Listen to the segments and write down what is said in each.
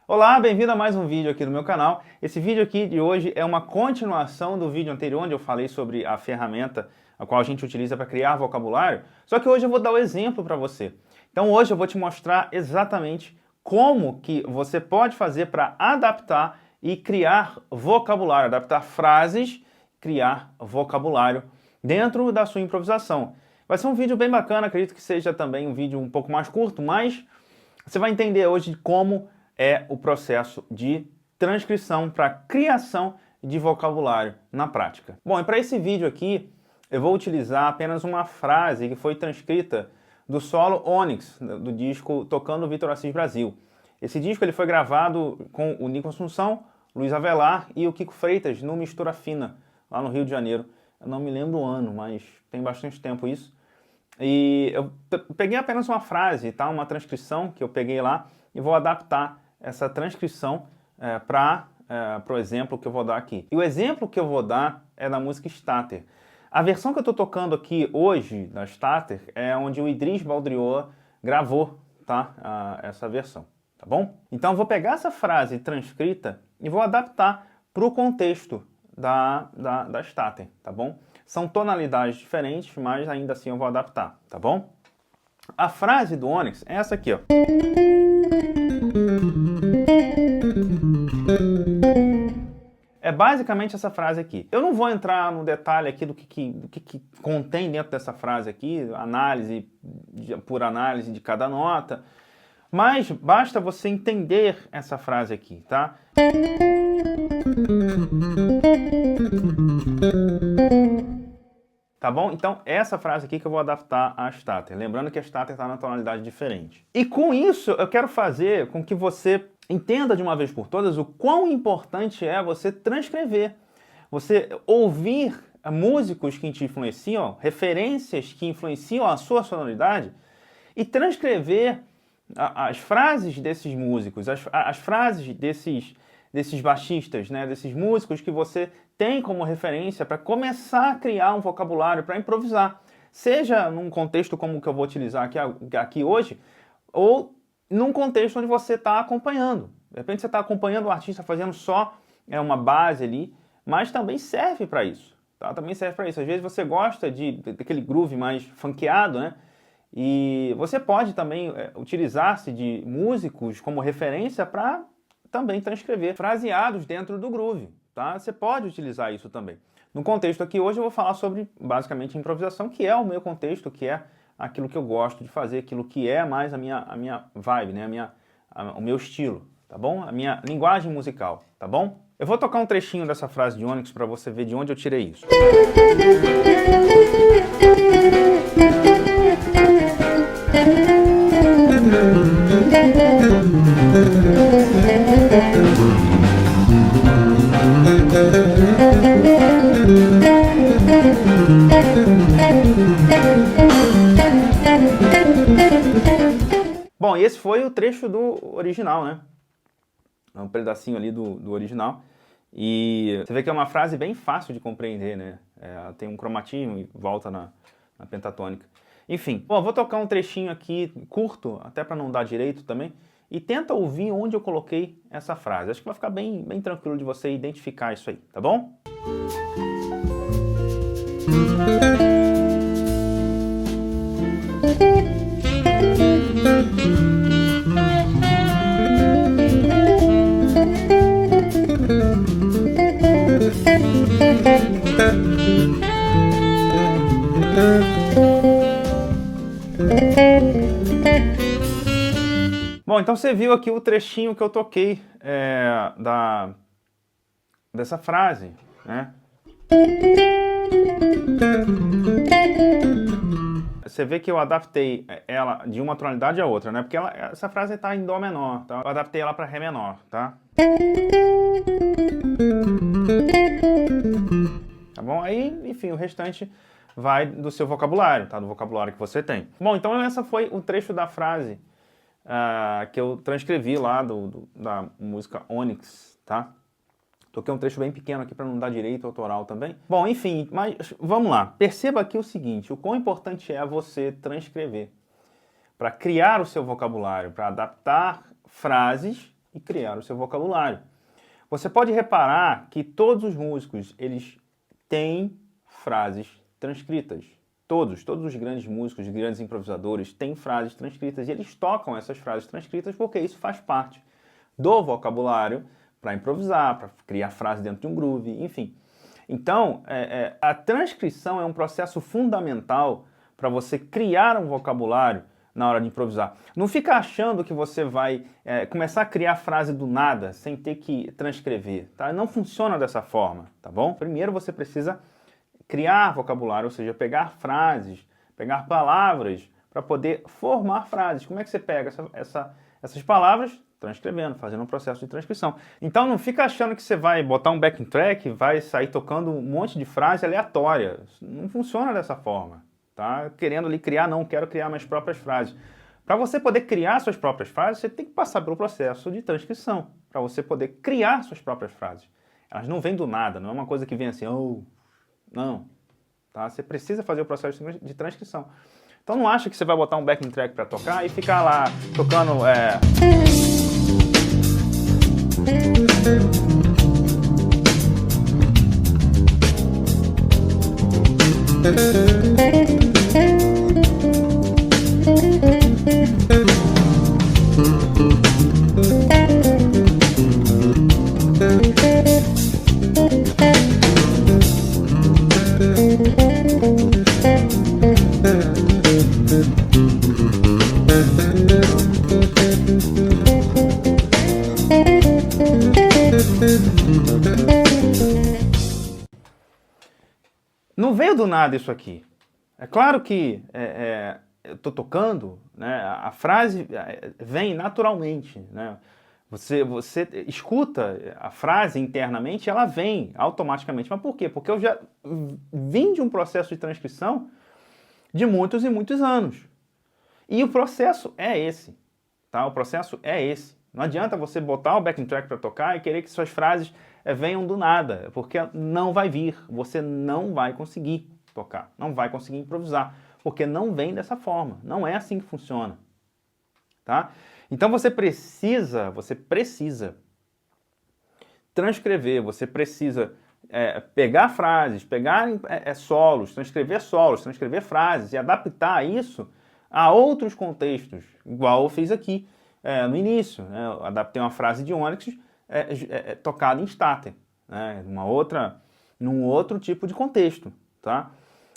Olá, bem-vindo a mais um vídeo aqui no meu canal. Esse vídeo aqui de hoje é uma continuação do vídeo anterior, onde eu falei sobre a ferramenta a qual a gente utiliza para criar vocabulário, só que hoje eu vou dar o exemplo para você. Então hoje eu vou te mostrar exatamente como que você pode fazer para adaptar e criar vocabulário, adaptar frases, criar vocabulário dentro da sua improvisação. Vai ser um vídeo bem bacana, acredito que seja também um vídeo um pouco mais curto, mas você vai entender hoje como é o processo de transcrição para criação de vocabulário na prática. Bom, e para esse vídeo aqui, eu vou utilizar apenas uma frase que foi transcrita do solo Onyx, do disco Tocando Vitor Assis Brasil. Esse disco ele foi gravado com o Nico Assunção, Luiz Avelar e o Kiko Freitas no Mistura Fina, lá no Rio de Janeiro. Eu não me lembro o ano, mas tem bastante tempo isso. E eu peguei apenas uma frase, tá? Uma transcrição que eu peguei lá e vou adaptar essa transcrição para o exemplo que eu vou dar aqui. E o exemplo que eu vou dar é da música Stater. A versão que eu estou tocando aqui hoje da Stater é onde o Idris Baldrioa gravou, tá? Essa versão, tá bom? Então eu vou pegar essa frase transcrita e vou adaptar para o contexto da Stater, tá bom? São tonalidades diferentes, mas ainda assim eu vou adaptar, tá bom? A frase do Onyx é essa aqui, ó. É basicamente essa frase aqui. Eu não vou entrar no detalhe aqui do que contém dentro dessa frase aqui, por análise de cada nota, mas basta você entender essa frase aqui, tá? Tá bom? Então, essa frase aqui que eu vou adaptar à Stater. Lembrando que a Stater está na tonalidade diferente. E com isso, eu quero fazer com que você entenda de uma vez por todas o quão importante é você transcrever. Você ouvir músicos que te influenciam, referências que influenciam a sua sonoridade e transcrever as frases desses músicos, as frases desses baixistas, né, desses músicos que você tem como referência para começar a criar um vocabulário, para improvisar. Seja num contexto como o que eu vou utilizar aqui hoje, ou num contexto onde você está acompanhando. De repente você está acompanhando o artista fazendo só uma base ali, mas também serve para isso. Tá? Também serve para isso. Às vezes você gosta daquele groove mais funkeado, né? E você pode também utilizar-se de músicos como referência para também transcrever fraseados dentro do groove. Tá? Você pode utilizar isso também. No contexto aqui hoje eu vou falar sobre basicamente improvisação, que é o meu contexto, que é aquilo que eu gosto de fazer, aquilo que é mais a minha vibe, né? O meu estilo, tá bom? A minha linguagem musical, tá bom? Eu vou tocar um trechinho dessa frase de Onyx para você ver de onde eu tirei isso. Bom, e esse foi o trecho do original, né? Um pedacinho ali do original. E você vê que é uma frase bem fácil de compreender, né? Ela tem um cromatismo e volta na pentatônica. Enfim, bom, eu vou tocar um trechinho aqui curto, até para não dar direito também, e tenta ouvir onde eu coloquei essa frase. Acho que vai ficar bem tranquilo de você identificar isso aí, tá bom? Bom, então você viu aqui o trechinho que eu toquei dessa frase, né? Você vê que eu adaptei ela de uma tonalidade a outra, né? Porque essa frase está em Dó menor, tá? Eu adaptei ela para Ré menor, tá? Tá bom? Aí, enfim, o restante vai do seu vocabulário, tá? Do vocabulário que você tem. Bom, então essa foi o trecho da frase que eu transcrevi lá da música Onyx, tá? Toquei um trecho bem pequeno aqui para não dar direito autoral também. Bom, enfim, mas vamos lá. Perceba aqui o seguinte, o quão importante é você transcrever para criar o seu vocabulário, para adaptar frases e criar o seu vocabulário. Você pode reparar que todos os músicos, eles têm frases transcritas. Todos os grandes músicos, grandes improvisadores têm frases transcritas e eles tocam essas frases transcritas porque isso faz parte do vocabulário para improvisar, para criar frase dentro de um groove, enfim. Então, a transcrição é um processo fundamental para você criar um vocabulário na hora de improvisar. Não fica achando que você vai começar a criar frase do nada, sem ter que transcrever, tá? Não funciona dessa forma, tá bom? Primeiro você precisa criar vocabulário, ou seja, pegar frases, pegar palavras para poder formar frases. Como é que você pega essas palavras? Transcrevendo, fazendo um processo de transcrição. Então não fica achando que você vai botar um backing track e vai sair tocando um monte de frase aleatória. Não funciona dessa forma. Tá? Querendo ali criar, não quero criar minhas próprias frases. Para você poder criar suas próprias frases, você tem que passar pelo processo de transcrição. Para você poder criar suas próprias frases. Elas não vêm do nada, não é uma coisa que vem assim, oh, não. Tá? Você precisa fazer o processo de transcrição. Então não acha que você vai botar um backing track para tocar e ficar lá tocando... Não veio do nada isso aqui. É claro que eu estou tocando, né, a frase vem naturalmente. Né? Você escuta a frase internamente, ela vem automaticamente. Mas por quê? Porque eu já vim de um processo de transcrição de muitos e muitos anos. E o processo é esse. Tá? O processo é esse. Não adianta você botar o backing track para tocar e querer que suas frases venham do nada, porque não vai vir, você não vai conseguir tocar, não vai conseguir improvisar, porque não vem dessa forma, não é assim que funciona, tá? Então você precisa transcrever, você precisa pegar frases, pegar solos, transcrever frases e adaptar isso a outros contextos, igual eu fiz aqui no início, né? Eu adaptei uma frase de Onyx tocada em Stater, né? Num outro tipo de contexto, tá?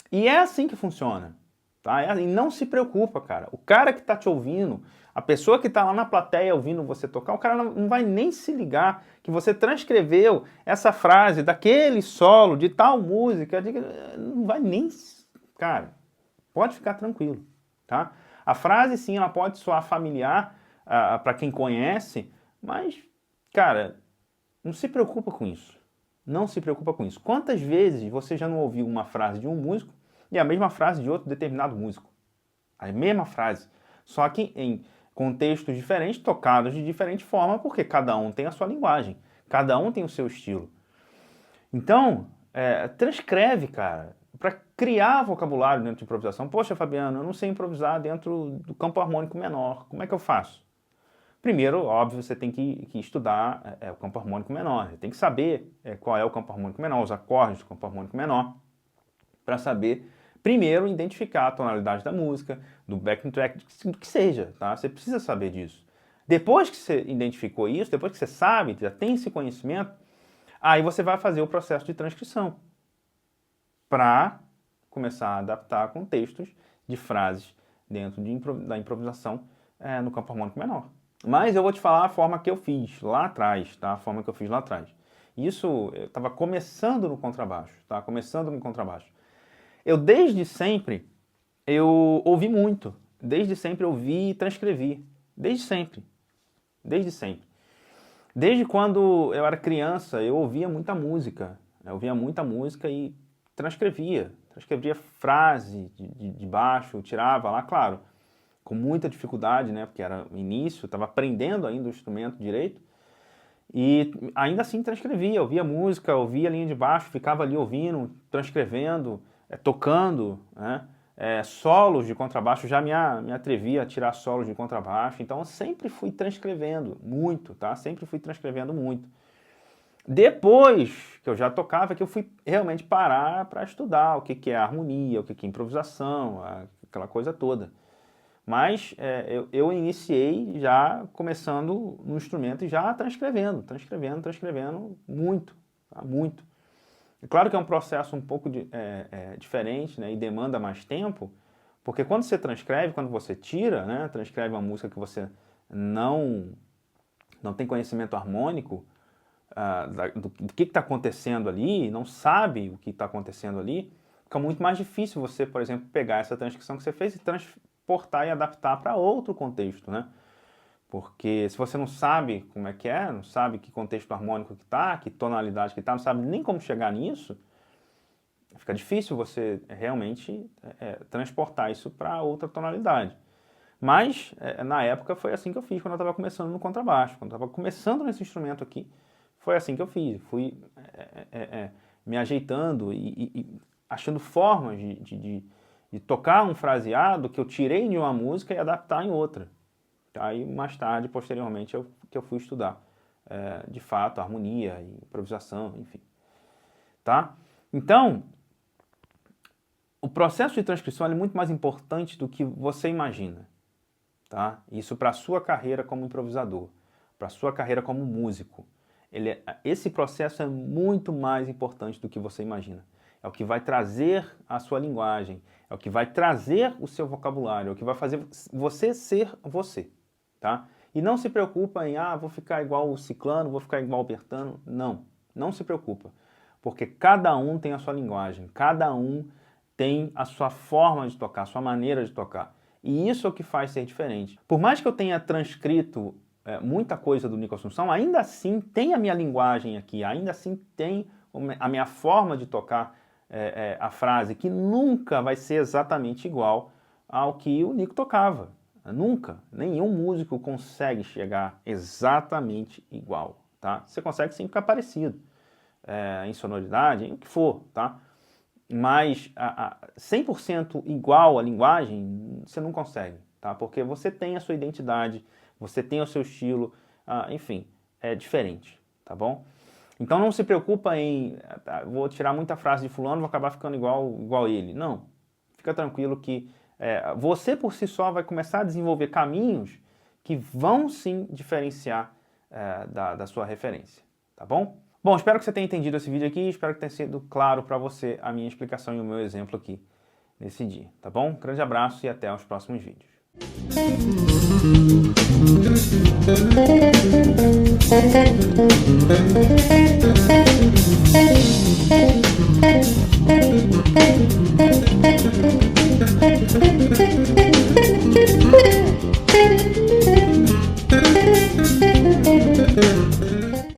E é assim que funciona, tá? E não se preocupa, cara. O cara que está te ouvindo, a pessoa que está lá na plateia ouvindo você tocar, o cara não vai nem se ligar que você transcreveu essa frase daquele solo de tal música, não vai nem... Cara, pode ficar tranquilo, tá? A frase, sim, ela pode soar familiar para quem conhece, mas, cara, não se preocupa com isso. Não se preocupa com isso. Quantas vezes você já não ouviu uma frase de um músico e a mesma frase de outro determinado músico? A mesma frase, só que em contextos diferentes, tocados de diferente forma, porque cada um tem a sua linguagem, cada um tem o seu estilo. Então, transcreve, cara, para criar vocabulário dentro de improvisação. Poxa, Fabiano, eu não sei improvisar dentro do campo harmônico menor, como é que eu faço? Primeiro, óbvio, você tem que estudar o campo harmônico menor, você tem que saber qual é o campo harmônico menor, os acordes do campo harmônico menor, para saber, primeiro, identificar a tonalidade da música, do backing track, do que seja, tá? Você precisa saber disso. Depois que você identificou isso, depois que você sabe, já tem esse conhecimento, aí você vai fazer o processo de transcrição para começar a adaptar contextos de frases dentro da improvisação no campo harmônico menor. Mas eu vou te falar a forma que eu fiz lá atrás, tá? A forma que eu fiz lá atrás. Isso, eu estava começando no contrabaixo, tá? Começando no contrabaixo. Eu, desde sempre, eu ouvi muito. Desde sempre eu ouvi e transcrevi. Desde sempre. Desde sempre. Desde quando eu era criança, eu ouvia muita música. Eu ouvia muita música e transcrevia. transcrevia frase de baixo, eu tirava lá, claro, com muita dificuldade, né, porque era o início, estava aprendendo ainda o instrumento direito, e ainda assim transcrevia, ouvia música, ouvia a linha de baixo, ficava ali ouvindo, transcrevendo, tocando, né, solos de contrabaixo, já me atrevia a tirar solos de contrabaixo, então eu sempre fui transcrevendo muito, tá? Sempre fui transcrevendo muito. Depois que eu já tocava, que eu fui realmente parar para estudar o que é harmonia, o que é improvisação, aquela coisa toda. Mas eu iniciei já começando no instrumento e já transcrevendo muito, tá? Muito. É claro que é um processo um pouco diferente, né, e demanda mais tempo, porque quando você transcreve, quando você tira, né, transcreve uma música que você não tem conhecimento harmônico, do que está acontecendo ali, não sabe o que está acontecendo ali, fica muito mais difícil você, por exemplo, pegar essa transcrição que você fez e transportar e adaptar para outro contexto, né? Porque se você não sabe como é que não sabe que contexto harmônico que está, que tonalidade que está, não sabe nem como chegar nisso, fica difícil você realmente transportar isso para outra tonalidade. Mas, na época, foi assim que eu fiz quando eu estava começando no contrabaixo. Quando eu estava começando nesse instrumento aqui, foi assim que eu fiz. Fui me ajeitando e achando formas de tocar um fraseado que eu tirei de uma música e adaptar em outra. Aí, mais tarde, posteriormente, que eu fui estudar, de fato, harmonia, improvisação, enfim. Tá? Então, o processo de transcrição é muito mais importante do que você imagina. Tá? Isso para a sua carreira como improvisador, para a sua carreira como músico. Esse processo é muito mais importante do que você imagina. É o que vai trazer a sua linguagem, é o que vai trazer o seu vocabulário, é o que vai fazer você ser você. Tá? E não se preocupa em, vou ficar igual o ciclano, vou ficar igual o bertano. Não, não se preocupa. Porque cada um tem a sua linguagem, cada um tem a sua forma de tocar, a sua maneira de tocar. E isso é o que faz ser diferente. Por mais que eu tenha transcrito muita coisa do Nico Assunção, ainda assim tem a minha linguagem aqui, ainda assim tem a minha forma de tocar a frase, que nunca vai ser exatamente igual ao que o Nico tocava. Nunca. Nenhum músico consegue chegar exatamente igual. Tá? Você consegue sim ficar parecido em sonoridade, em o que for, tá? Mas 100% igual a linguagem, você não consegue, tá? Porque você tem a sua identidade, você tem o seu estilo, enfim, é diferente, tá bom? Então não se preocupa em, vou tirar muita frase de fulano, vou acabar ficando igual ele. Não, fica tranquilo que você por si só vai começar a desenvolver caminhos que vão sim diferenciar da sua referência, tá bom? Bom, espero que você tenha entendido esse vídeo aqui, espero que tenha sido claro para você a minha explicação e o meu exemplo aqui nesse dia, tá bom? Grande abraço e até os próximos vídeos.